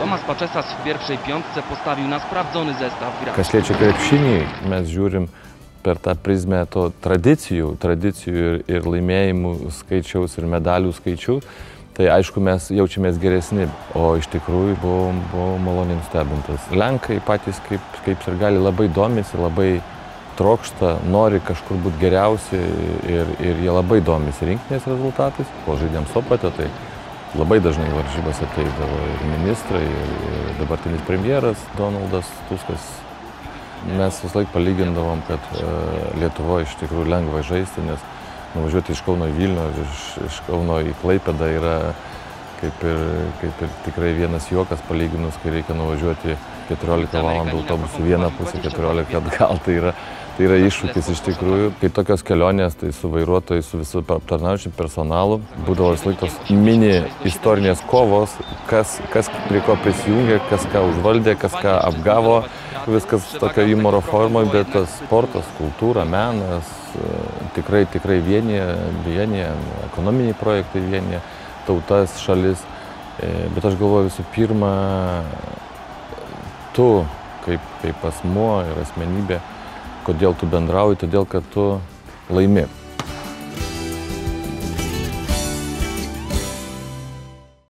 Tomas Paczesas w pierwszej piątce postawił na sprawdzony zestaw graczy. Kas liečia krepšinį, mes žiūrim per tą prizmę to tradicijų ir laimėjimų skaičiaus ir medalių skaičių. Tai aišku, mes jaučiamės geresni, o iš tikrųjų buvo maloniai nustebintas. Lenkai patys kaip ir gali labai domisi, labai trokšta, nori kažkur būti geriausi ir jie labai domisi rinktinės rezultatais. Po žaidėm Sopote, tai labai dažnai varžybas ateidavo ir ministrai, ir dabartinis premjeras Donaldas Tuskas. Mes vis laik palygindavom, kad Lietuvoje iš tikrųjų lengva žaisti, nes nuvažiuoti iš Kauno į Vilnių, iš Kauno į Klaipėdą yra kaip ir tikrai vienas juokas palyginus, kai reikia nuvažiuoti 14 valandų autobusu vieną pusę, 14 atgal. Tai yra iššūkis iš tikrųjų. Kai tokios kelionės, tai su vairuotojai, su visų aptarnaujančiu personalu, būdavo vis laik tos mini istorinės kovos, kas prie ko prisijungė, kas ką užvaldė, kas ką apgavo. Viskas tokio humoro formoje, bet tas sportas, kultūra, menas tikrai vienyje, ekonominiai projektai vienyje, tautas, šalis. Bet aš galvoju visų pirma, tu kaip asmuo ir asmenybė, kodėl tu bendrauji, todėl kad tu laimi.